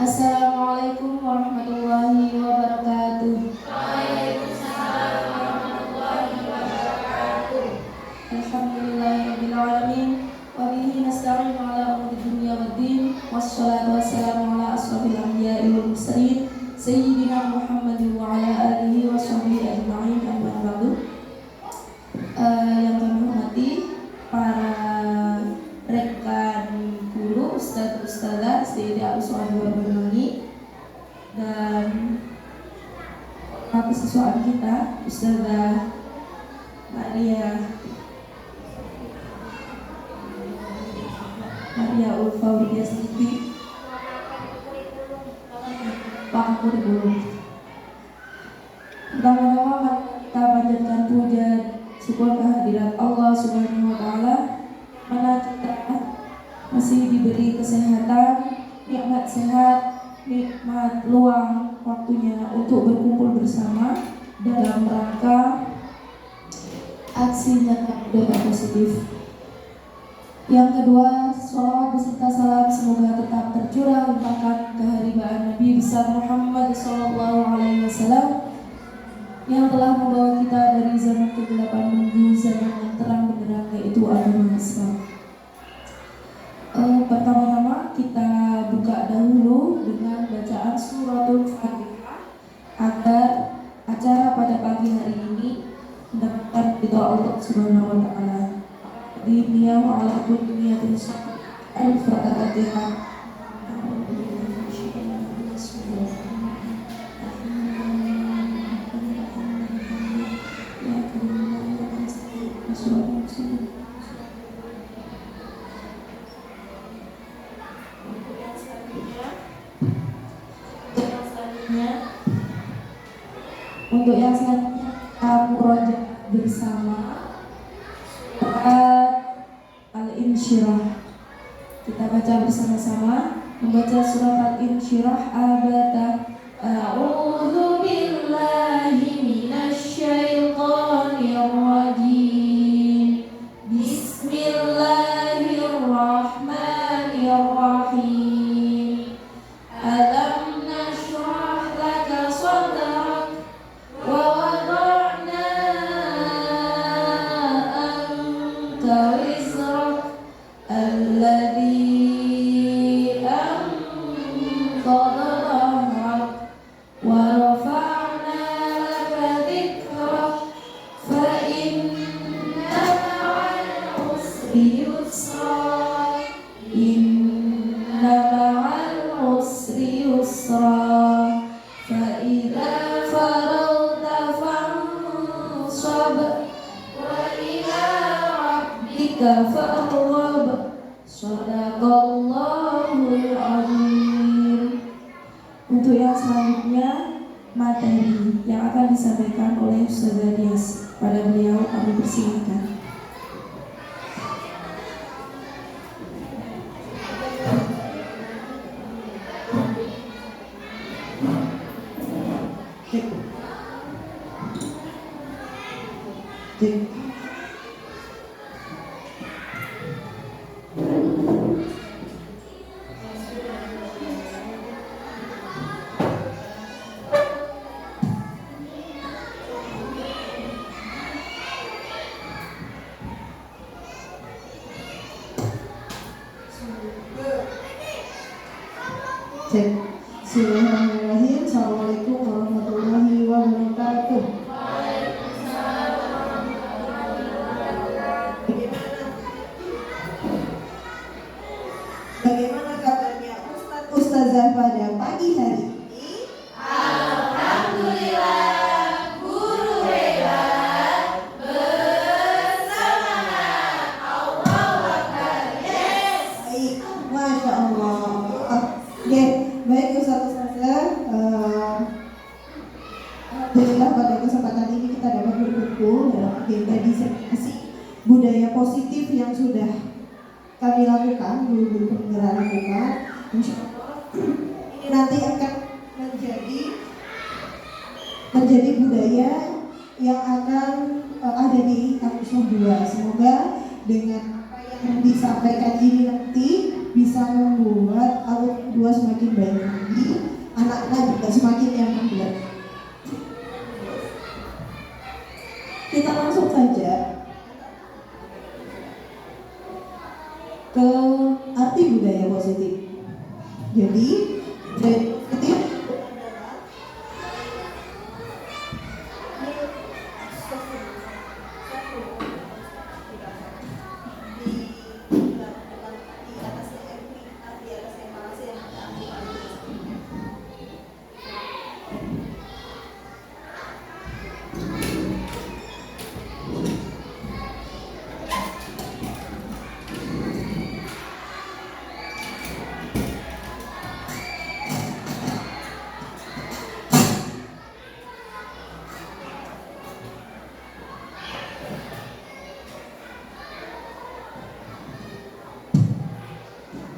Assalamualaikum warahmatullahi wabarakatuh. Waalaikumsalam warahmatullahi wabarakatuh. Alhamdulillahirabbil alamin wa bihi nasta'inu ala umuri dunya waddin wassalatu wassalamu ala asrofil anbiya'i wal mursalin sayyidina Muhammadin wa ala alihi wa sahbihi ajma'in amma ba'du. Yang kami hormati para rekan guru, ustadzah, Sayyidah Uswah Bernani dan mahasiswa kita Ustazah Maria Ulfa Widya Siti Pak Kurikulum. Pertama-tama kita panjatkan puja syukur kehadirat Allah Subhanahu wa taala, mana kita masih diberi kesehatan, nikmat sehat, nikmat luang waktunya untuk berkumpul bersama dalam rangka aksi nyata budaya positif. Yang kedua, sholawat beserta salam semoga tetap tercurah limpahkan keharibaan Nabi besar Muhammad SAW yang telah membawa kita dari zaman kegelapan menuju zaman yang terang benderang, yaitu agama Islam. Pertama-tama kita buka dahulu dengan bacaan suratul Fatihah agar acara pada pagi hari ini mendapatkan ridha Allah Subhanahu wa taala. Dunia wa ala dunia Al-Fatihah. Untuk yang selanjutnya kita murojaah bersama surat Al-Insyirah. Kita baca bersama-sama, membaca surat Al-Insyirah abata. A'udzu billahi minasyaitonir rajim. Bismillahirrahmanirrahim. Alam nashrah laka sadrak wa wada'na anka wizrak alladhi anqadha dhahrak wa rafa'na laka dhikrak fa inna ma'al usri yusra inna ma'al usri yusra fa idza faragta fansab wa ila rabbika farghab. Shadaqallahul azim. Untuk yang selanjutnya materi yang akan disampaikan oleh Ustazah Dias. Pada beliau kami persilakan. Bismillahirrahmanirrahim. Assalamualaikum warahmatullahi wabarakatuh. Bagaimana kabarnya Ustazah pada pagi hari ini? Alhamdulillah, guru hebat bersemangat. Allahu Akbar. Yes. Baik, Masya Allah. Oke, baik Ustazah. Alhamdulillah pada kesempatan ini kita dapat berkumpul dalam agenda diseminasi budaya positif yang sudah kami lakukan, guru-guru penggerak lakukan. Insya Allah ini nanti akan menjadi budaya yang akan ada di kampus 2. Semoga dengan apa yang disampaikan ini nanti bisa membuat alumni 2 semakin baik lagi. Jadi anak-anak juga semakin nyaman belajar. Kita langsung saja ke arti budaya positif. Jadi budaya positif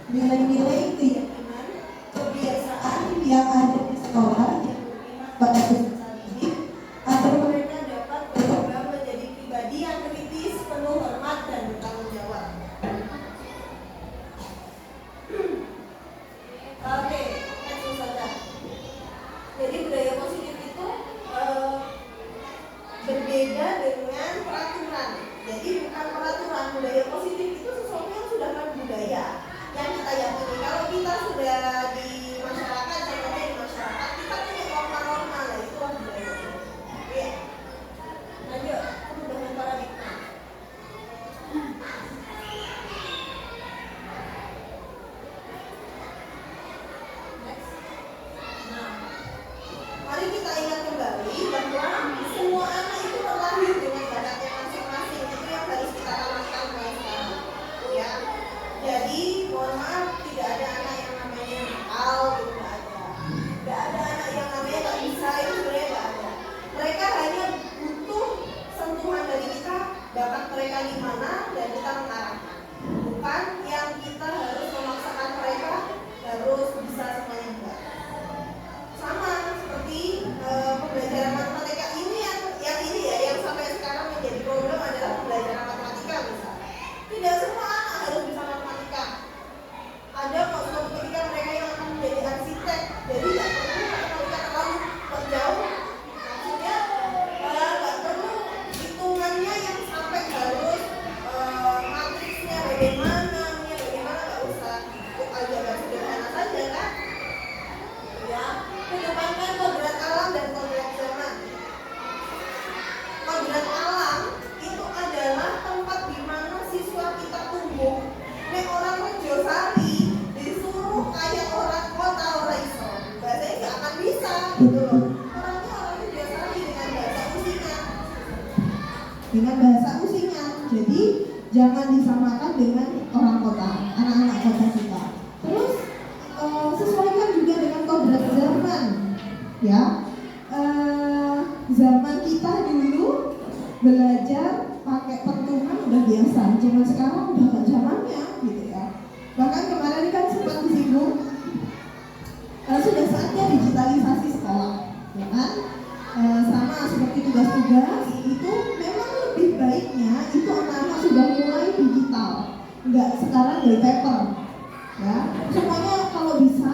nilai-nilai keyakinan, kebiasaan yang ada di sekolah yang pada besar ini agar mereka dapat berkembang menjadi pribadi yang kritis, penuh hormat dan bertanggung jawab. Oke, langsung saja. Jadi budaya positif itu berbeda dengan peraturan. Jadi bukan peraturan, budaya positif itu sesuatu yang sudah budaya yang kita yakini. Kalau kita sudah di masyarakat, contohnya di masyarakat kita punya norma-norma lah, itu budaya. Oke, lanjut perubahan paradigma. Next. Nah, mari kita ingat kembali bahwa semua anak itu terlahir dengan bakatnya masing-masing. Itu yang harus kita tanamkan mulai sekarang, ya. Jadi mohon maaf, tidak ada anak yang namanya nakal, itu tidak ada. Tidak ada anak yang namanya tak bisa, itu sebenarnya tidak ada. Mereka hanya butuh sentuhan dari kita, bakat mereka di mana dan kita mengarahkan. Bukan yang kita harus memaksakan mereka harus bisa semuanya, enggak. Sama seperti pembelajaran matematika ini yang ini ya, yang sampai sekarang menjadi problem adalah pembelajaran matematika misalnya. Tidak semua anak harus bisa matematika. Ada kok suatu ketika mereka yang akan menjadi arsitek, jadi tidak perlu matematika terlalu jauh. Maksudnya nggak perlu hitungannya yang sampai harus matriksnya bagaimana nggak usah. Aljabar sederhana saja kan? Ya, kedepankan kodrat alam dan kodrat zaman. Kodrat alam itu adalah tempat di mana siswa kita tumbuh. Nek orang Rejosari disuruh kayak orang kota orang iso, bahasanya nggak akan bisa gitu loh. Orangnya orang Rejosari dengan bahasa usingan. Dengan bahasa usingan. Jadi jangan disamakan dengan orang kota, anak-anak kota kita. Terus sesuaikan juga dengan kodrat zaman, ya. Zaman kita dulu belajar pakai pentungan udah biasa, zaman sekarang udah gak zamannya gitu ya. Bahkan kemarin kan sempat disinggung sudah saatnya digitalisasi sekolah, ya kan? Sama seperti tugas-tugas itu memang lebih baiknya itu anak-anak sudah mulai digital, nggak sekarang by paper, ya. Semuanya kalau bisa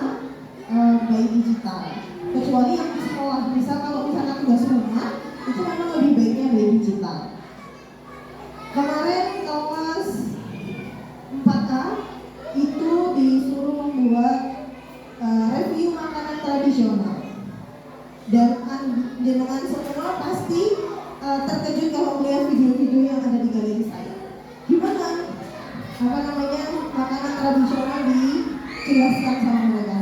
by digital, kecuali yang di sekolah. Misal kalau misalnya tugas rumah itu memang lebih baiknya by digital. Kemarin kelas 4A itu disuruh membuat review makanan tradisional, dan jenengan semua pasti terkejut kalau melihat video-video yang ada di galeri saya. Gimana? Makanan tradisional dijelaskan sama mereka.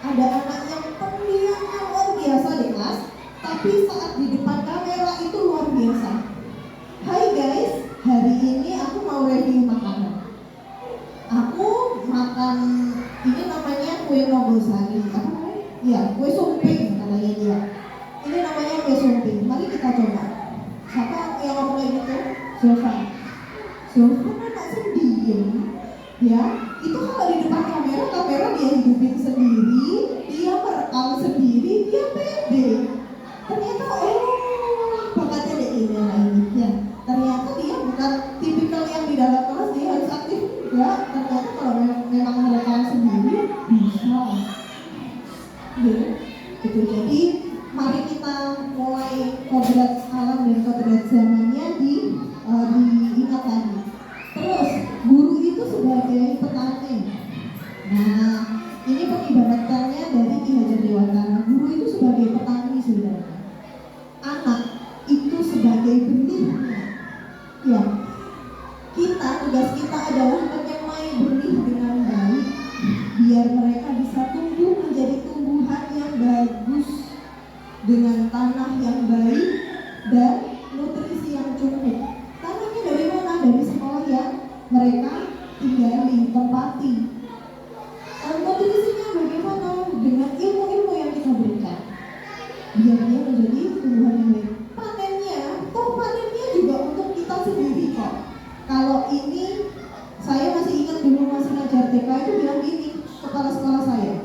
Ada anak yang pendiamnya luar biasa di kelas, tapi saat di depan kamera itu luar biasa. Hai guys, hari ini aku mau review makanan. Aku makan ini namanya kue Nogosari, apa namanya? Ya, kue sumping katanya dia. Ini namanya kue sumping. Mari kita coba. Siapa yang ngomong kayak gitu? Zulfan. Zulfan anak sendiri, ya. Itu kalau di depan kamera dia hidupin sendiri, dia merekam sendiri, dia pede. Ternyata bakatnya deh ini lainnya. Ternyata dia bukan tipikal yang di dalam kelas dia harus aktif, ya. Ternyata kalau memang merekam sendiri bisa. Gitu. Jadi mari kita mulai kodrat alam dan kodrat zamannya diingat lagi. Terus guru itu sebagai petani. Nah, ini pengibaratkannya dari Ki Hajar Dewantara. Guru itu sebagai petani, saudara. Anak itu sebagai benihnya. Ya, tugas kita adalah menyemai benih dengan baik, biar mereka bisa tumbuh menjadi tumbuhan yang bagus dengan tanah yang baik dan nutrisi yang cukup. Tanahnya dari mana? Dari sekolah yang mereka tinggali, tempati. Nutrisinya bagaimana? Dengan ilmu-ilmu yang kita berikan, biar dia menjadi tumbuhan yang baik. Panennya juga untuk kita sendiri kok. Kalau ini, saya masih ingat dulu masih ngajar TK itu bilang gini, kepala sekolah saya,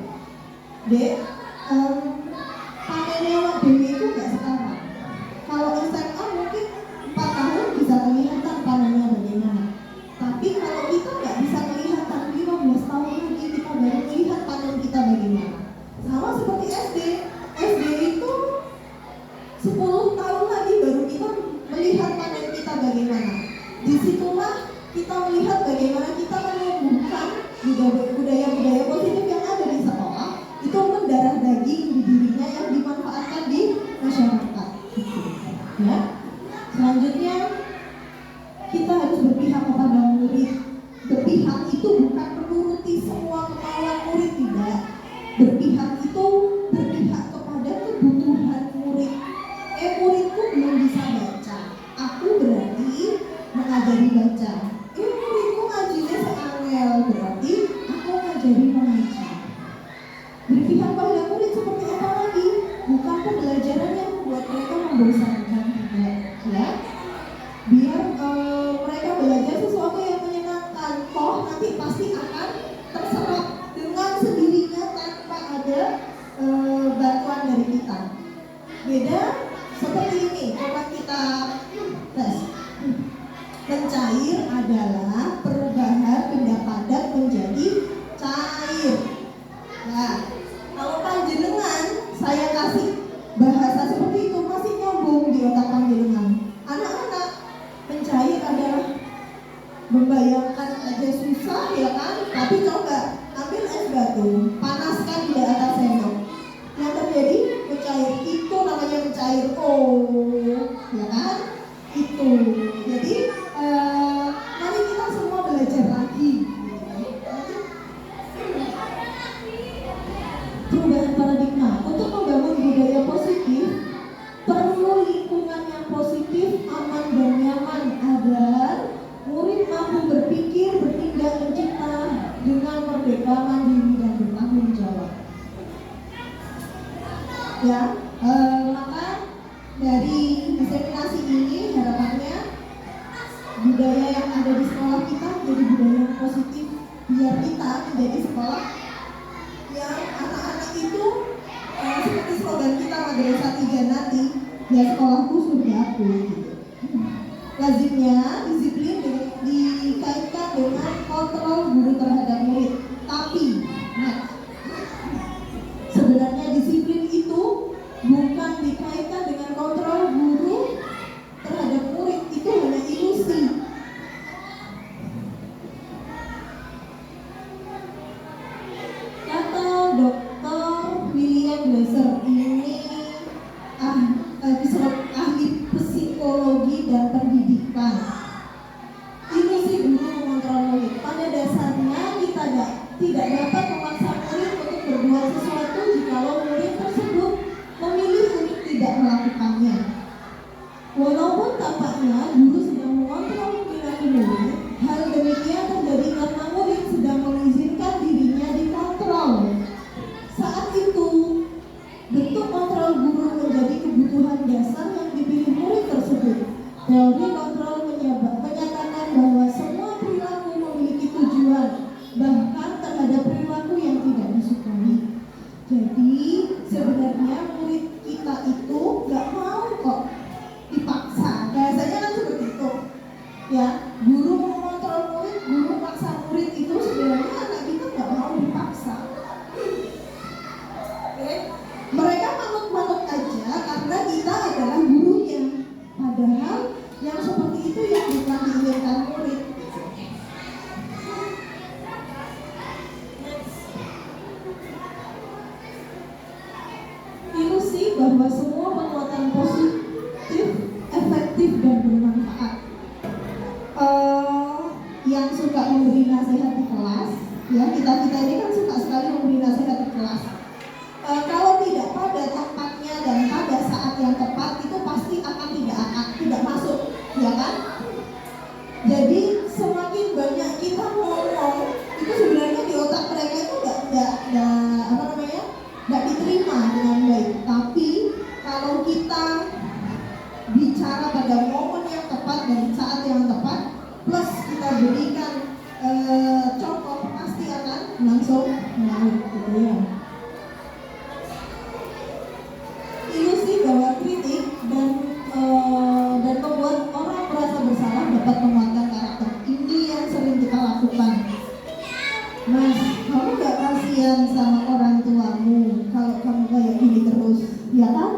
Dek, panennya Wak Dewi itu gak sekarang. Kalau SMA mungkin 4 tahun bisa kelihatan panennya bagaimana. Tapi kalau kita gak bisa kelihatan 15 tahun lagi kita baru melihat panen kita bagaimana. Sama seperti SD itu 10 tahun lagi baru kita melihat panen kita bagaimana. Disitulah kita melihat bagaimana kita menumbuhkan budaya-budaya positif yang ada di sekolah, itu mendarah daging di dirinya yang dimanfaatkan di masyarakat. Ya. Selanjutnya kita harus berpihak kepada murid. Berpihak itu bukan menuruti semua kemauan murid, tidak. Berpihak itu berpihak kepada kebutuhan murid. Muridku belum bisa baca, aku berarti mengajari baca. Muridku ngajinya seangel, berarti aku ngajari mengaji. Berpihak pada murid seperti apa lagi? Bukan pembelajaran yang membuat mereka membosankan, tidak, ya. Biar mereka belajar sesuatu yang menyenangkan. Toh nanti pasti akan terserap dengan sendirinya tanpa ada bantuan dari kita. Beda seperti ini, coba kita tes. Mencair adalah perubahan benda padat menjadi cair. Nah, kalau panjenengan saya kasih bahasa seperti itu masih nyambung di otak panjenengan. Anak-anak, mencair adalah membayangkan aja susah, ya kan? Tapi coba ambil es batu, panaskan di atas sendok. Yang terjadi mencair, itu namanya mencair. Ya kan? Itu. Jadi mari kita semua belajar lagi. Perubahan paradigma untuk membangun budaya positif perlu lingkungan yang positif, aman dan nyaman agar murid mampu berpikir, bertindak, mencipta dengan merdeka, mandiri dan bertanggung jawab. Ya, maka dari diseminasi ini harapannya budaya yang ada di sekolah kita menjadi budaya yang positif, biar kita menjadi sekolah yang anak-anak itu seperti slogan kita Madrasah 3 nanti, ya sekolahku surgaku gitu. Lazimnya disiplin dikaitkan dengan kontrol guru terhadap murid. Tapi sebenarnya disiplin itu bukan dikaitkan dengan kontrol guru terhadap murid, itu hanya ilusi. Kata Dr. William Glasser ini ahli psikologi dan pendidikan. Ilusi guru mengontrol murid. Pada dasarnya kita tidak dapat memaksa murid untuk berbuat sesuatu jikalau murid tersebut memilih untuk tidak melakukannya. Walaupun tampaknya guru sedang mengontrol perilaku murid, hal demikian terjadi karena murid sedang mengizinkan dirinya dikontrol. Saat itu, bentuk kontrol guru menjadi kebutuhan dasar yang dipilih murid tersebut. Teori kontrol menyatakan bahwa semua perilaku memiliki tujuan, bahkan terhadap perilaku yang tidak disukai. Jadi sebenarnya murid kita itu gak mau kok dipaksa. Bahasanya kan seperti itu. Ya, guru mengontrol murid, guru paksa murid, itu sebenarnya anak kita gak mau dipaksa. Oke? Mereka bahwa semua penguatan positif efektif dan bermanfaat. Yang suka memberi nasihat di kelas, ya kita ini kan suka sekali memberi nasihat di kelas. Kalau tidak pada tempatnya dan pada saat yang tepat, itu pasti akan tidak masuk, ya kan? Jadi semakin banyak kita ngomong, itu sebenarnya di otak mereka itu nggak diterima dengan baik. Tapi kalau kita bicara pada momen yang tepat dan saat yang tepat, plus kita berikan contoh, pasti akan langsung naik, gitu ya. Ilusi bahwa kritik dan membuat orang merasa bersalah dapat menguatkan karakter. Ini yang sering kita lakukan. Mas, kamu gak kasihan sama orang tuamu kalau kamu kayak gini terus, ya kan?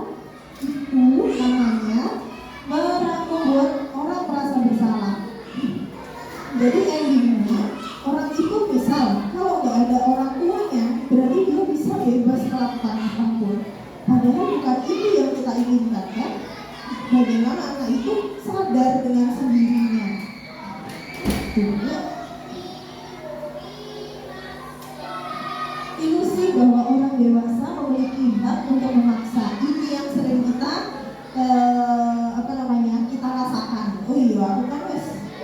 Itu namanya membuat orang merasa bersalah. Jadi endingnya orang itu misal kalau gak ada orang tuanya, berarti dia bisa bebas melakukan apapun. Padahal bukan itu yang kita inginkan, kan? Bagaimana anak itu sadar dengan sendirinya. Ilusi bahwa orang dewasa memiliki hak untuk memaksa. Ini yang sering kita kita rasakan. Oh iya, aku kan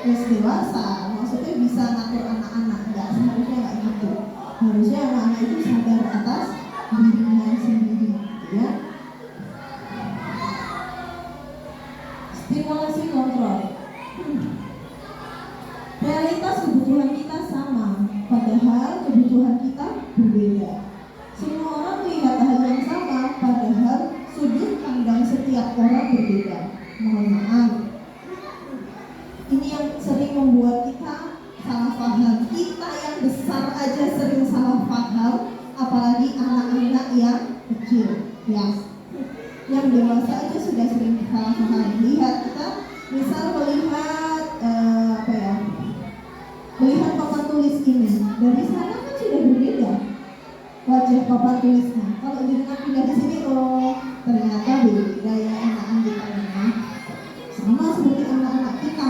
wes dewasa, maksudnya bisa ngatur anak-anak. Seharusnya nggak gitu. Harusnya anak-anak itu sadar atas dirinya sendiri, ya. Stimulasi kontrol. Realitas kebutuhan kita sama, padahal kebutuhan kita berbeda. Semua orang melihat hal yang sama, padahal sudut pandang setiap orang berbeda. Mohon maaf. Ini yang sering membuat kita salah paham. Kita yang besar aja sering salah paham, apalagi anak-anak yang kecil, ya. Yang dewasa aja sudah sering salah paham. Lihat kita, misal melihat papan tulis ini, dari sana kan sudah berbeda wajah papan tulisnya. Kalau jenengan pindah di sini, oh ternyata beda ya anak-anak kita ini. Sama seperti anak-anak kita,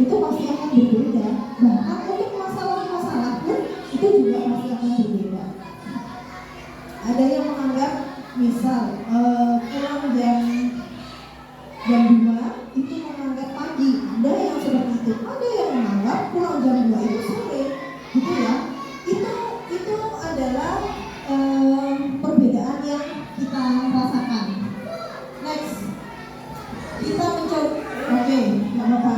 itu pasti akan berbeda. Bahkan untuk masalah-masalah pun itu juga pasti akan berbeda. Ada yang menganggap misal pulang jam 2 itu menganggap pagi, ada yang seperti itu. Ada yang menganggap pulang jam 2 itu sore, gitu ya. Itu adalah perbedaan yang kita rasakan. Next, kita mencoba, nggak apa-apa.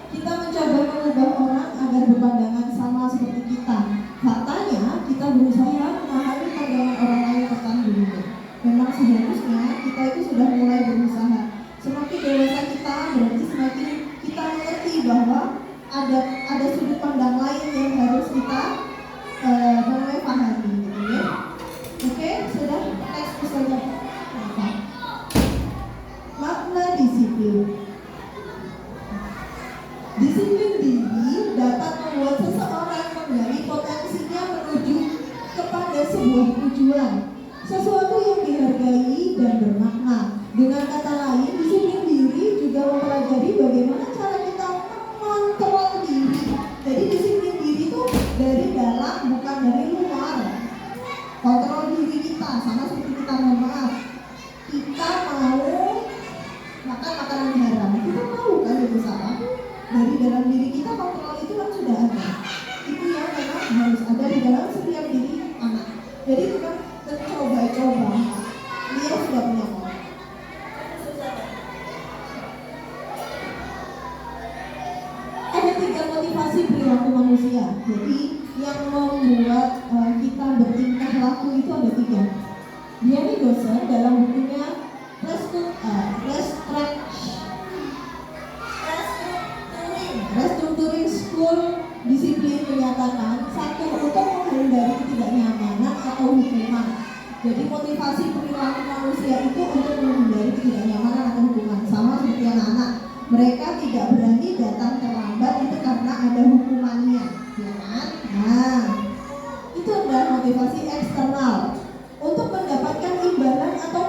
Kita mencoba mengubah orang agar berpandangan sama seperti kita. Faktanya kita berusaha memahami pandangan orang lain tentang dirinya. Memang seharusnya kita itu sudah mulai berusaha. Semakin dewasa kita, berarti semakin kita mengerti bahwa ada sudut pandang lain yang harus kita pahami, gitu ya. Oke, sudah, next saja. Makna disiplin. Disiplin diri dapat membuat seseorang menggali potensinya menuju kepada sebuah tujuan, sesuatu yang dihargai dan bermakna. Dengan kata lain, disiplin diri juga mempelajari bagaimana cara kita mengontrol diri. Jadi disiplin diri itu dari dalam, bukan dari luar. Kontrol diri kita, sama seperti kita kita mau makan makanan haram, kita tahu kan itu salah. Dari dalam diri kita kontrol itu kan sudah ada. Itu yang memang harus ada di dalam setiap diri anak. Jadi bukan tercoba-coba, dia sudah punya kontrol. Ada 3 motivasi perilaku manusia. Jadi yang membuat kita bertingkah laku itu ada 3. Diani Gossen dalam bukunya Restructuring School Disiplin menyatakan 1 untuk menghindari ketidaknyamanan atau hukuman. Jadi motivasi perilaku manusia itu untuk menghindari ketidaknyamanan atau hukuman. Sama seperti anak-anak, mereka tidak berani datang terlambat itu karena ada hukumannya, ya kan? Nah, itu adalah motivasi eksternal untuk mendapatkan imbalan atau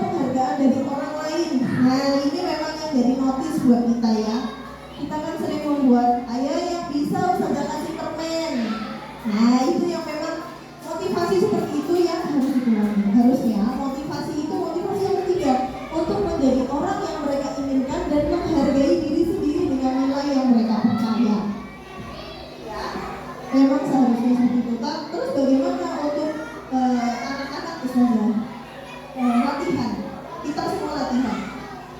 dari orang lain. Nah ini memang yang jadi notis buat kita ya. Kita kan sering membuat, ayo yang bisa Ustazah kasih permen. Nah itu yang memang motivasi seperti itu yang harus dikurangi. Harusnya motivasi itu motivasi yang ketiga, untuk menjadi orang yang mereka inginkan dan menghargai diri sendiri dengan nilai yang mereka percaya. Ya, memang seharusnya seperti itu. Terus bagaimana untuk anak-anak Ustazah? Latihan, kita semua latihan.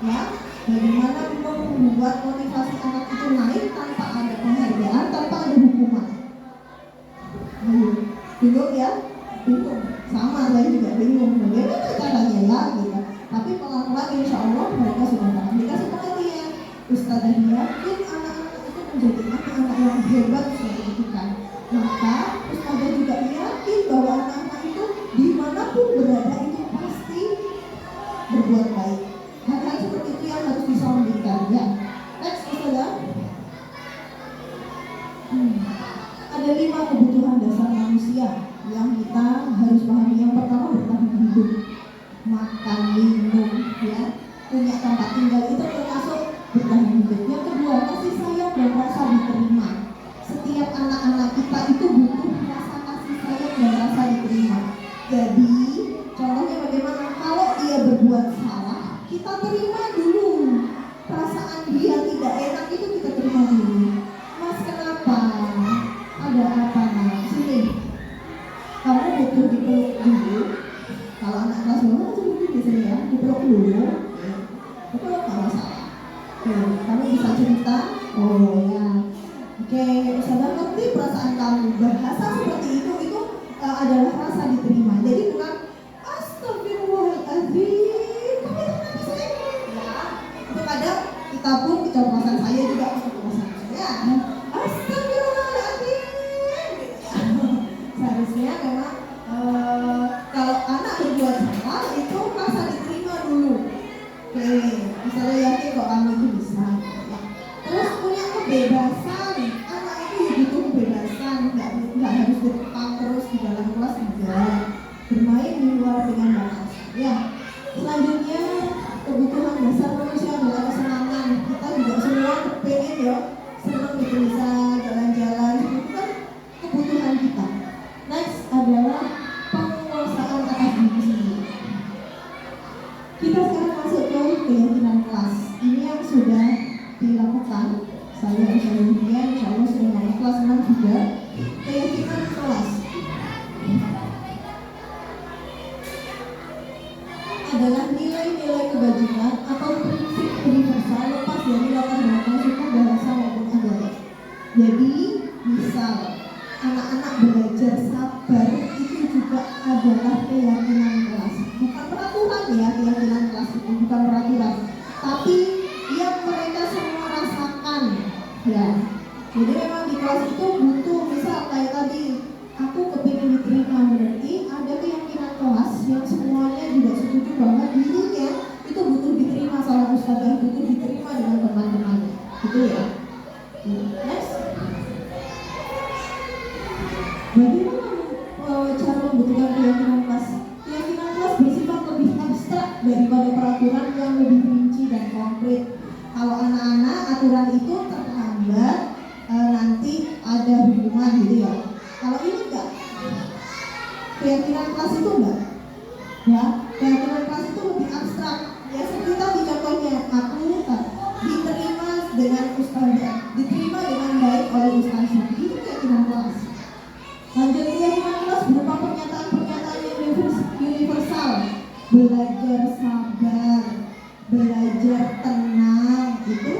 Ya, bagaimana membuat motivasi anak itu naik tanpa ada penghargaan, tanpa ada hukuman. Bingung ya? Bingung. Sama saya juga bingung. Bagaimana caranya ya? Gitu. Tapi pelan-pelan insya Allah mereka sudah paham. Dikasih pengertian. Ustazah yakin anak-anak itu menjadi anak-anak yang hebat suatu ketika. Maka Ustazah juga yakin bahwa anak-anak itu dimanapun berada itu pasti berbuat baik. Hal-hal seperti itu yang harus disampaikan ya. Next Ustazah. Ada 5 kebutuhan dasar manusia yang kita harus pahami. Yang pertama bertahan hidup, makan, minum, ya, punya tempat tinggal itu termasuk bertahan hidup. Yang kedua kasih sayang dan rasa diterima. Setiap anak-anak kita itu butuh rasa kasih sayang dan rasa diterima. Jadi contohnya bagaimana kalau dia berbuat salah, kita terima dulu. Perasaan dia tidak enak itu kita terima dulu. Mas kenapa? Ada apa nak? Sini. Kamu butuh dipeluk dulu. Kalau anak kelas bawah seperti biasanya ya, dipeluk dulu. Dipeluk kalau salah. Kamu bisa cerita. Oh ya. Oke, Ustazah ngerti perasaan kamu. Bahasa seperti itu adalah rasa diterima. Jadi bukan astagfirullahaladzim. Kamu kenapa sayang? Ya. Itu kadang kita pun keceplosan saya juga keceplosan saya. Astagfirullahaladzim. Seharusnya memang kalau anak berbuat salah itu rasa diterima dulu. Oke, misalnya yakin kok kamu itu bisa. Ya. Terus punya kebebasan. Anak itu butuh kebebasan, nggak harus dikekang terus di dalam kelas enggak. Bermain di luar dengan batas. Ya. Selanjutnya kebutuhan dasar manusia adalah kesenangan. Kita juga semua pengen ya senang gitu bisa jalan-jalan. Itu kan kebutuhan kita. Next adalah penguasaan atas diri sendiri. Kita sekarang masuk ke keyakinan kelas. Ini yang sudah dilakukan. Saya insya Allah sudah masuk kelas 6 juga. Keyakinan kelas adalah nilai-nilai kebajikan atau prinsip universal lepas dari latar belakang suku, bahasa maupun agama. Jadi misal anak-anak belajar sabar itu juga adalah keyakinan kelas. Bukan peraturan ya, keyakinan kelas itu bukan peraturan, tapi yang mereka semua rasakan ya. Jadi memang di kelas itu butuh, misal kayak tadi aku kepingin diterima, berarti ada keyakinan kelas yang semuanya juga setuju bahwa dirinya itu butuh diterima sama ustazah, butuh diterima dengan teman-temannya, gitu ya. Next. Bagaimana cara membutuhkan keyakinan kelas? Keyakinan kelas bersifat lebih abstrak daripada peraturan yang lebih rinci dan konkret. Kalau anak-anak aturan itu terlambat nanti ada hukuman gitu ya. Kalau ini enggak. Keyakinan kelas itu enggak. Ya, keyakinan kelas itu lebih abstrak. Ya seperti tadi contohnya, aku diterima dengan ustazah, diterima dengan baik oleh ustazah. Itu keyakinan kelas. Lanjut, keyakinan kelas berupa pernyataan-pernyataan yang universal. Belajar sabar, belajar tenang, itu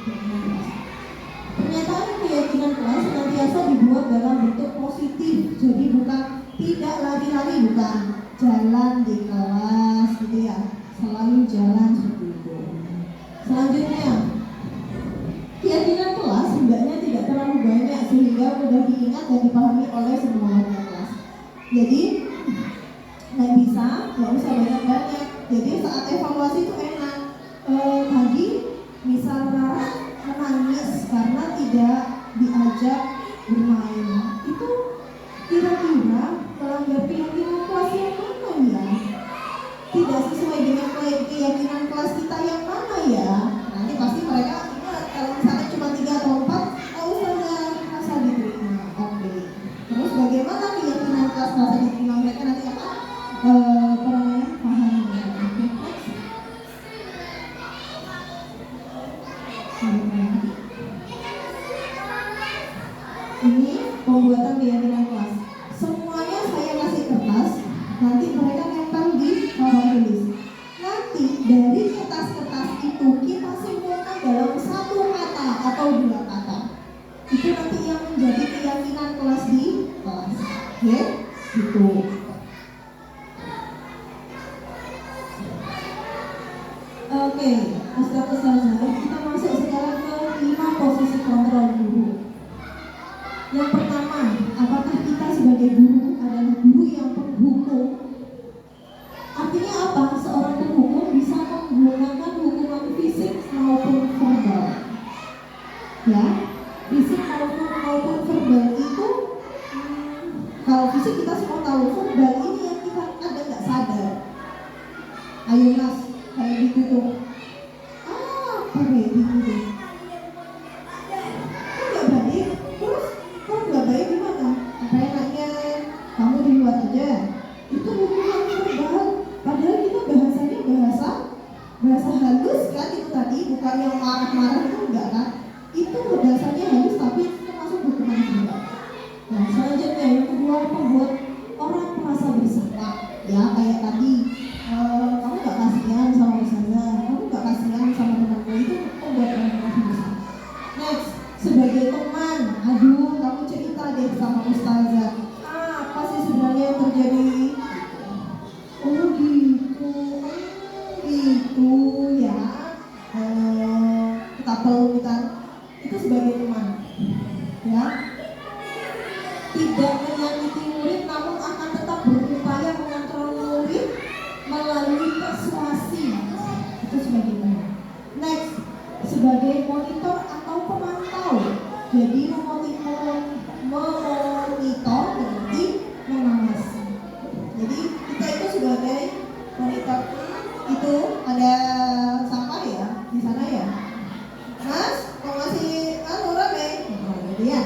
keyakinan kelas. Pernyataan keyakinan kelas senantiasa dibuat dalam bentuk positif. Jadi bukan tidak lari-lari, bukan jalan di kelas gitu ya, selalu jalan seperti itu. Selanjutnya, keyakinan kelas hendaknya tidak terlalu banyak sehingga mudah diingat dan dipahami oleh semua warga kelas. Jadi nggak bisa, nggak usah banyak-banyak. Jadi saat evaluasi itu enak. Tadi misal Rara menangis karena tidak diajak bermain, itu kira-kira melanggar keyakinan kelas yang mana ya? Tidak sesuai dengan keyakinan paham ya. Oke, next. Ini pembuatan keyakinan kelas. Semuanya saya kasih kertas, nanti mereka nempel di papan tulis. Nanti dari kertas-kertas itu kita simpulkan dalam satu kata atau dua kata. Itu nanti yang menjadi keyakinan kelas di kelas. Oke, gitu. Oke, Ustazah, kita masuk sekarang ke 5 posisi kontrol guru. Yang pertama, apakah kita sebagai guru adalah guru yang penghukum? Artinya apa? Seorang penghukum bisa menggunakan hukuman fisik maupun verbal. Ya, fisik maupun verbal itu kalau fisik kita semua tahu, verbal ini yang kita ada nggak sadar. Ayo mas, kayak gitu tuh. Kayak gitu tuh. Nggak baik. Terus kalau nggak baik gimana? Apa enaknya kamu di luar aja? Itu hukuman verbal. Padahal kita bahasanya bahasa halus kan itu tadi, bukan yang marah-marah itu enggak kan? Itu bahasanya halus tapi itu masuk hukuman verbal. Nah selanjutnya yang kedua, membuat orang merasa bersalah. Ya kayak tadi, kamu nggak kasihan sama ustazah, kamu nggak kasihan sama temanmu, itu membuat orang merasa bersalah. Next, sebagai teman, aduh kamu cerita deh sama ustazah, apa sih sebenarnya yang terjadi? Oh gitu ya. Kita pelukan itu sebagai teman, ya. Tidak menyakiti murid, namun akan tetap berupaya mengontrol murid melalui persuasi. Itu sebagai teman. Next, sebagai monitor atau pemantau. Jadi memonitor berarti mengawasi. Jadi kita itu sebagai monitor. Itu ada sampah ya di sana ya, mas mau ngasih rame. Jadi ya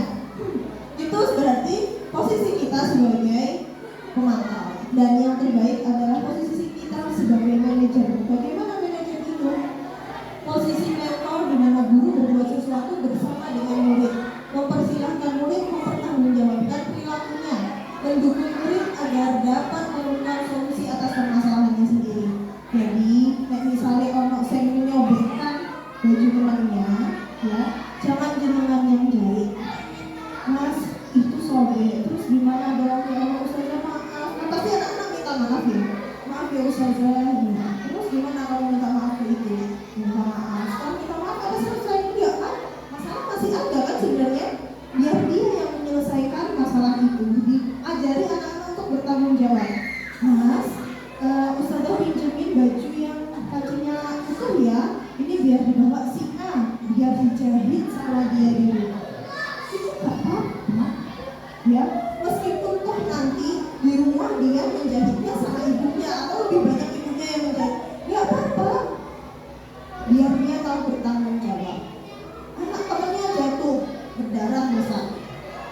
itu berarti posisi kita sebagai pemantau. Dan yang terbaik adalah posisi kita sebagai manajer. Bagaimana manajer itu? Posisi mentor di mana guru berbuat sesuatu bersama dengan murid, mempersilahkan murid mempertanggungjawabkan perilakunya, mendukung murid agar dapat menemukan solusi atas permasalahannya sendiri. Jadi, misalnya ono sing nyobekkan baju temannya, ya, jangan jenengan yang jahit. Mas, itu sobek. Terus gimana dong? Ya Allah, ustazah maaf. Nah, pasti anak-anak minta maaf ya. Maaf ya ustazah. Ya. Terus gimana kalau minta maaf itu? Minta maaf. Kalau minta maaf ada selesai enggak kan? Masalah masih ada kan sebenarnya. Biar dia yang menyelesaikan masalah itu. Diajari anak-anak untuk bertanggung jawab. Mas, ustazah pinjemin baju yang kakinya utuh ya. Ini biar dibawa si A, biar dijahit sama dia di rumah. Itu nggak apa-apa, ya. Meskipun toh nanti di rumah dia menjahitnya sama ibunya atau lebih banyak ibunya yang menjahit, nggak apa-apa. Biar dia tahu bertanggung jawab. Anak temannya jatuh berdarah besar,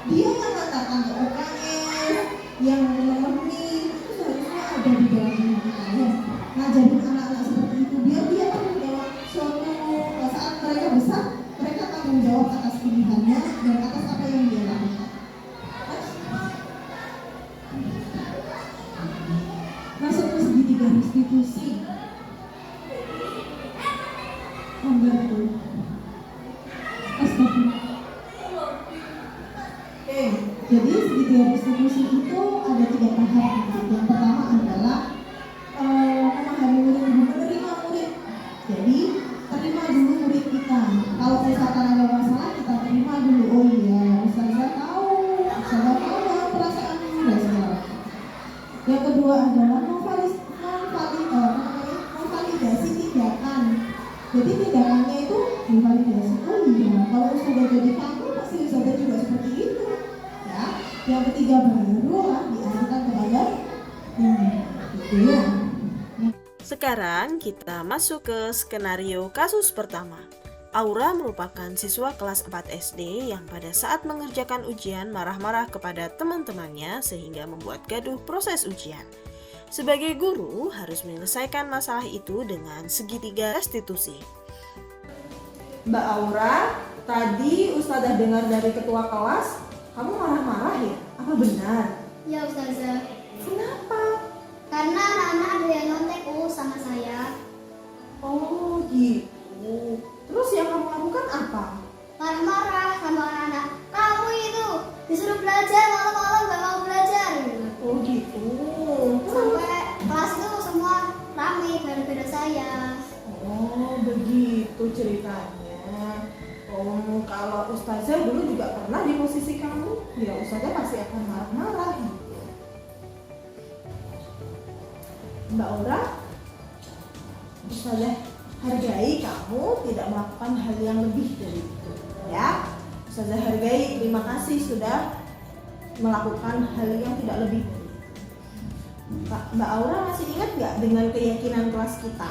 dia yang katakan ke UKS, yang menemani, itu seharusnya ada di dalam diri kita ya. Ngajarin anak-anak seperti itu biar dia tanggung jawab. Suatu saat mereka besar, mereka tanggung jawab atas pilihannya dan atas apa yang dia lakukan. Masuk ke segitiga restitusi. Membantu. Astagfirullah. Oke, jadi segitiga restitusi itu ada 3 tahap. Yang pertama adalah memahami murid, menerima murid. Jadi terima dulu murid kita. Kalau misalkan ada masalah, kita terima dulu. Oh iya, ustazah tahu, ustazah tahu perasaanmu dan segala. Yang kedua adalah memvalidasi tindakan. Jadi tindakannya itu divalidasi. Oh iya, kalau ustazah jadi kamu pasti ustazah juga seperti itu. Ya. Yang ketiga barulah diarahkan kepada itu ya. Sekarang kita masuk ke skenario kasus pertama. Aura merupakan siswa kelas 4 SD yang pada saat mengerjakan ujian marah-marah kepada teman-temannya sehingga membuat gaduh proses ujian. Sebagai guru, harus menyelesaikan masalah itu dengan segitiga restitusi. Mbak Aura, tadi Ustazah dengar dari ketua kelas, kamu marah-marah ya? Apa benar? Ya Ustazah, Kenapa? karena anak-anak ada yang nyontek sama saya. Oh gitu. Terus yang kamu lakukan apa? Marah-marah sama anak-anak. Kamu itu disuruh belajar, malam-malam gak mau belajar. Oh gitu. Sampai kelas itu semua rame gara-gara saya. Oh begitu ceritanya. Oh kalau Ustazah dulu juga pernah di posisi kamu, ya Ustazah pasti akan marah-marah gitu. Mbak Aura, Ustazah hargai kamu tidak melakukan hal yang lebih dari itu, ya. Ustazah hargai, terima kasih sudah melakukan hal yang tidak lebih dari itu. Mbak Aura masih ingat nggak dengan keyakinan kelas kita?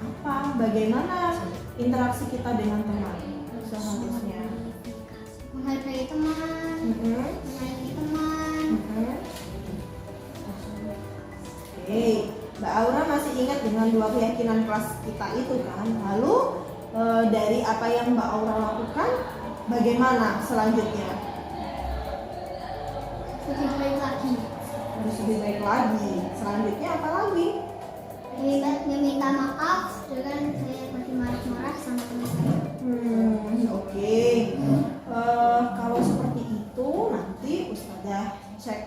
Apa? Bagaimana interaksi kita dengan teman seharusnya? Menghargai teman, menyayangi teman. Oke, Mbak Aura masih ingat dengan dua keyakinan kelas kita itu kan? Lalu dari apa yang Mbak Aura lakukan, bagaimana selanjutnya? Lebih baik lagi. Harus lebih baik lagi. Selanjutnya apa lagi? Meminta maaf dengan saya masih marah-marah sama teman saya. Oke. Kalau seperti itu nanti Ustazah cek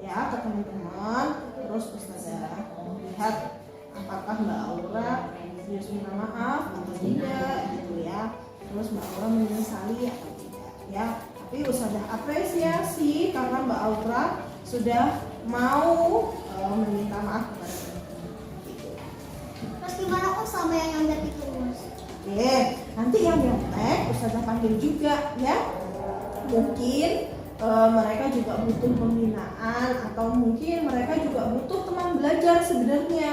ya ke teman-teman, terus Ustazah lihat apakah Mbak Aura serius minta maaf atau tidak gitu ya. Terus Mbak Aura menyesali atau tidak ya. Tapi Ustazah apresiasi karena Mbak Aura sudah mau meminta maaf kepada teman-teman gitu. Terus gimana sama yang nyontek itu? Oke, nanti yang nyontek Ustazah panggil juga ya. Mungkin mereka juga butuh pembinaan atau mungkin mereka juga butuh teman belajar sebenarnya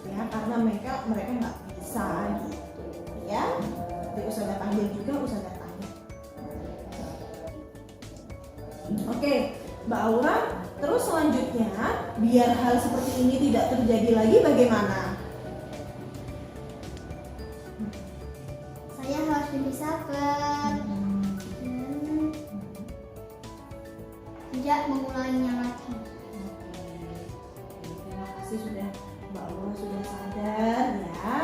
ya, karena mereka nggak bisa gitu ya. Nanti Ustazah panggil juga, Ustazah tanya. Oke, Mbak Aura, terus selanjutnya biar hal seperti ini tidak terjadi lagi bagaimana? Saya harus lebih sabar dan tidak mengulanginya lagi. Terima kasih sudah Mbak Aura sudah sadar ya.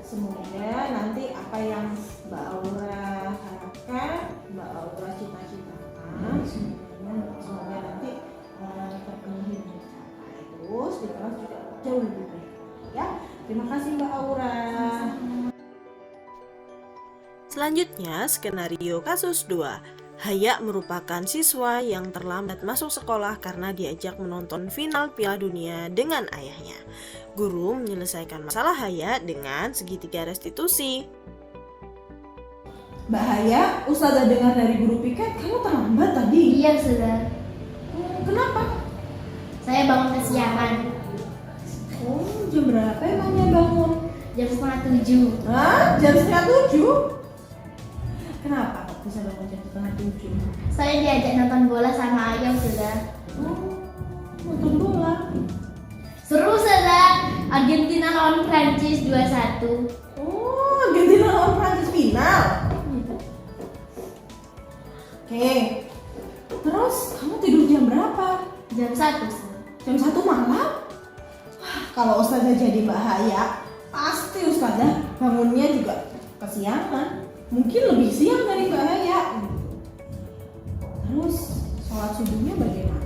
Semoga nanti apa yang Mbak Aura harapkan, Mbak Aura cita-citakan, semoga nanti terpenuhi dan tercapai. Terus di kelas juga jauh lebih baik ya. Terima kasih Mbak Aura. Selanjutnya, skenario kasus 2. Haya merupakan siswa yang terlambat masuk sekolah karena diajak menonton final Piala Dunia dengan ayahnya. Guru menyelesaikan masalah Haya dengan segitiga restitusi. Mbak Haya, Ustazah dengar dari guru piket kamu terlambat tadi. Iya sudah. Kenapa? Saya bangun kesiangan. Oh, jam berapa emangnya bangun? Jam 6:30. Hah? Jam 6:30? Kenapa kok bisa bangun jam 6:30? Saya diajak nonton bola sama ayah sudah. Oh, nonton bola. Seru sudah. Argentina lawan Prancis 2-1. Oh, Argentina lawan Prancis final. Oke. Terus kamu tidur jam berapa? Jam 1 sudah. Jam 1 malam? Wah, kalau Ustazah jadi Mbak Haya, pasti Ustazah bangunnya juga kesiangan. Mungkin lebih siang dari Mbak Haya. Terus sholat subuhnya bagaimana?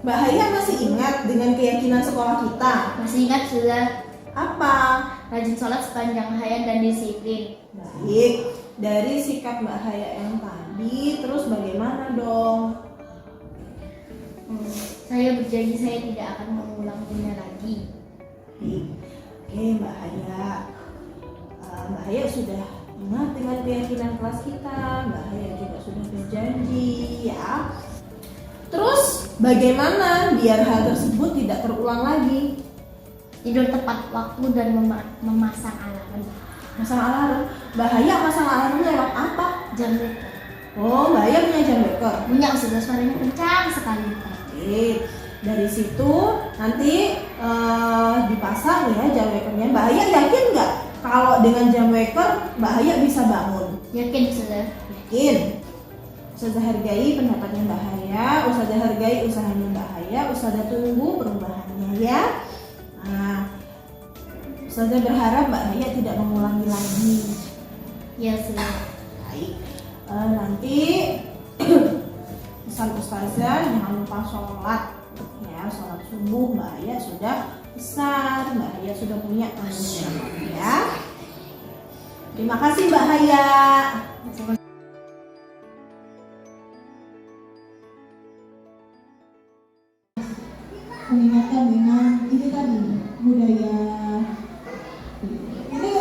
Mbak Haya masih ingat dengan keyakinan sekolah kita? Masih ingat sudah. Apa? Rajin sholat sepanjang hayat dan disiplin. Baik, dari sikap Mbak Haya yang tadi, terus bagaimana dong? Saya berjanji saya tidak akan mengulanginya lagi. Baik. Oke Mbak Haya, Mbak Haya sudah ingat dengan keyakinan kelas kita, Mbak Haya juga sudah berjanji ya. Terus bagaimana biar hal tersebut tidak terulang lagi? Tidur tepat waktu dan memasang alarm. Masang alarm, Mbak Haya masang alarm lewat apa? Jam berapa? Oh, Mbak Aya punya jam weker. Punya sudah suaranya kencang sekali. Oke, dari situ nanti dipasang ya jam wekernya. Mbak Aya yakin nggak kalau dengan jam weker Mbak Aya bisa bangun? Yakin sudah. Yakin. Ustazah hargai pendapatnya Mbak Aya, Ustazah hargai usahanya Mbak Aya, Ustazah tunggu perubahannya ya. Nah, Ustazah berharap Mbak Aya tidak mengulangi lagi. Ya sudah. Baik. Nanti pesan Ustazah jangan lupa sholat ya, sholat subuh Mbak Aya sudah besar, Mbak Aya sudah punya tanggung jawab ya. Terima kasih Mbak Aya. Mengingatkan dengan ini tadi budaya ini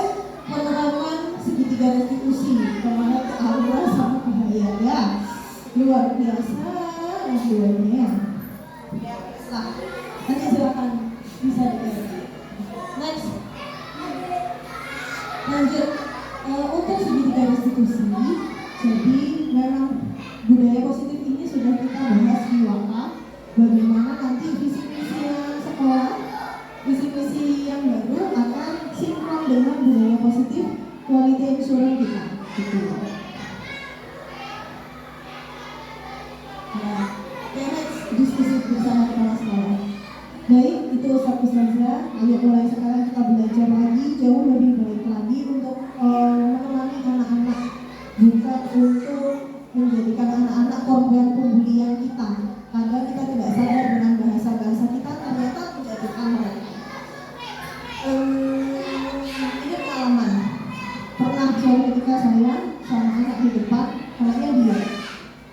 pengalaman segitiga restitusi kemarin ke Aura sama Bahaya ya, luar biasa keduanya ya. Nanti silakan bisa diganti. Next, lanjut untuk segitiga restitusi. Jadi memang budaya positif ini sudah kita bahas di wakaf. Bagaimana nanti visi-misi yang sekolah, visi-misi yang baru akan sinkron dengan budaya positif quality assurance kita, gitu. Ya, next diskusi bersama kepala sekolah. Baik, itu satu saja. Ayo mulai sekarang kita belajar lagi jauh lebih baik lagi untuk menemani anak-anak, bukan untuk menjadikan anak-anak korban pembulian kita. Kadang kita tidak sadar dengan bahasa-bahasa kita ternyata menjadikan mereka. Ini pengalaman. Pernah suatu ketika saya sama anak di depan, anaknya dia,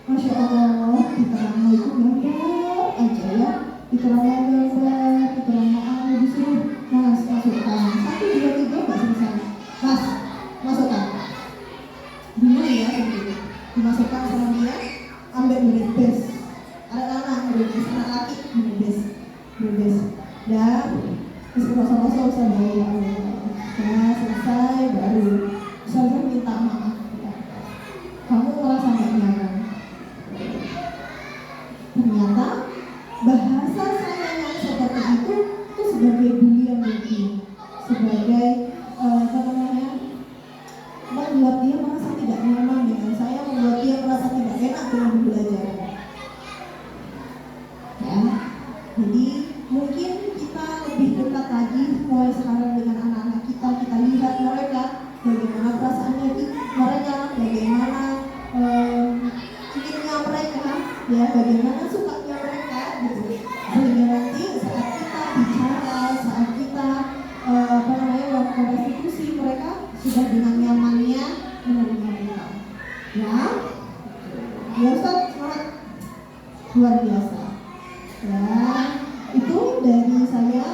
Masya Allah, diterangno itu gambar aja ya, diterangno gambar, diterangno disuruh, Mas masukkan, 1, 2, 3 nggak selesai, Mas masukkan, bingung ya begitu, dimasukkan sama dia, ambil berbes. Anak-anak berbes, anak laki berbes, dan terus usah ya nah selesai baru saya minta maaf ya. Kamu merasa nggak nyaman? Ternyata bahasa saya yang seperti itu sebagai bulian lagi, sebagai membuat dia merasa tidak nyaman dengan saya, membuat dia merasa tidak enak dengan belajar. Ya, jadi mungkin kita lebih dekat lagi mulai sekarang dengan anak-anak kita lihat mereka bagaimana perasaannya mereka, bagaimana inginnya mereka, ya bagaimana sukanya mereka, gitu. Sehingga nanti saat kita bicara, saat kita melakukan restitusi, mereka sudah dengan nyamannya menerima kita. Ya, ya Ustaz, semangat luar biasa. Ya, itu dari saya.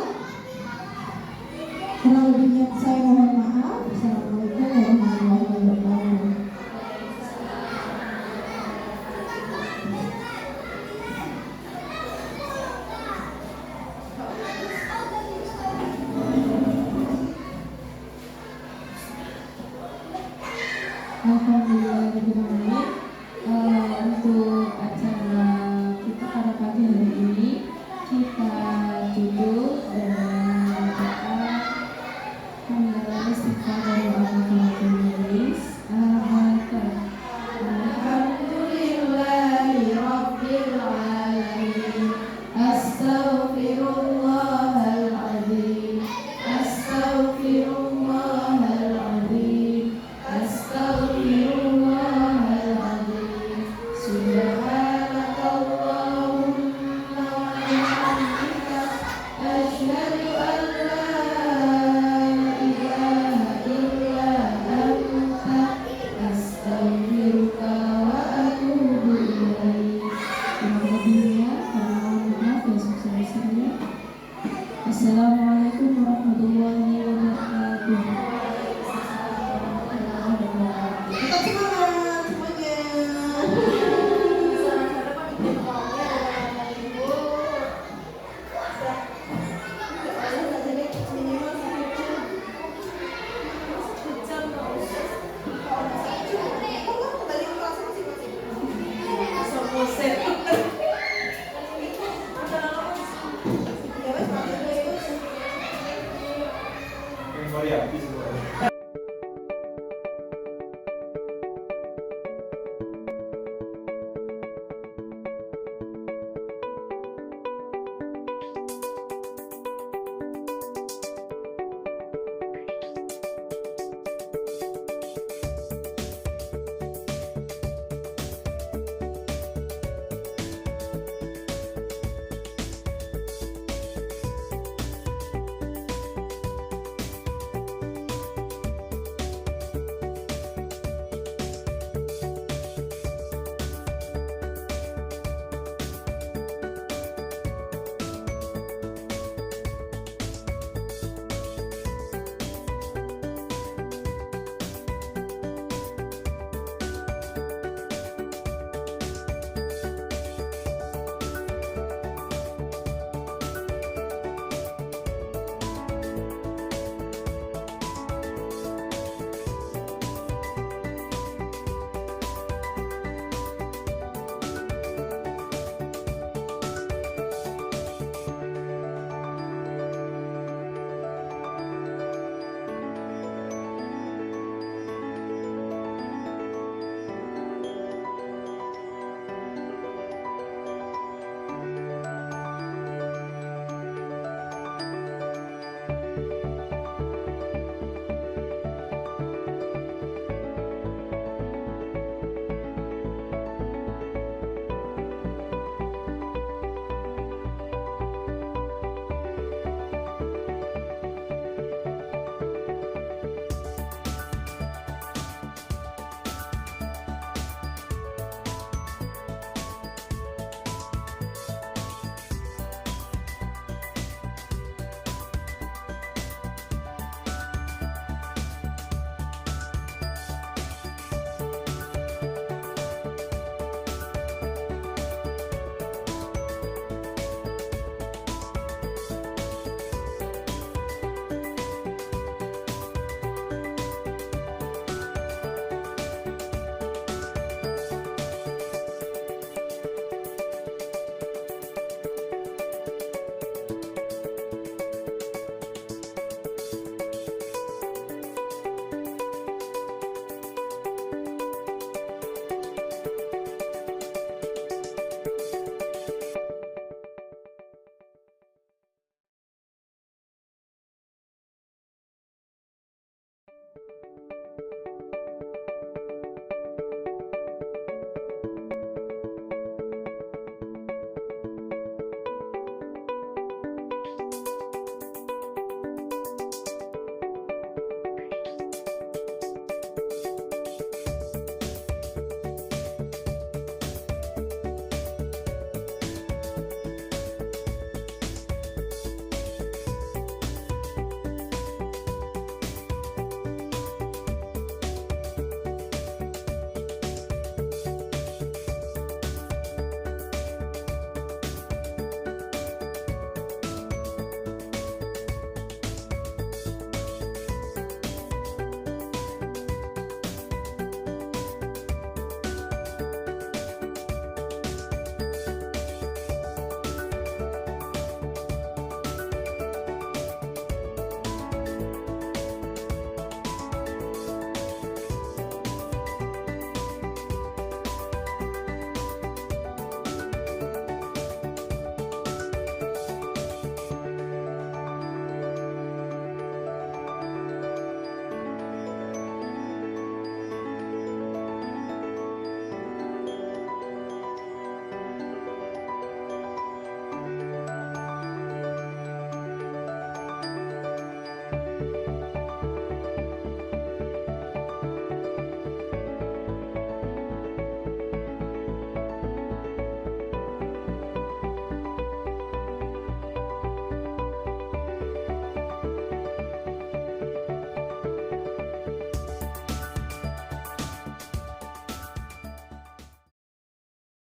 Kurang lebihnya saya mohon maaf. Assalamualaikum warahmatullahi wabarakatuh. Alhamdulillah, untuk acara kita pada pagi hari ini Polsek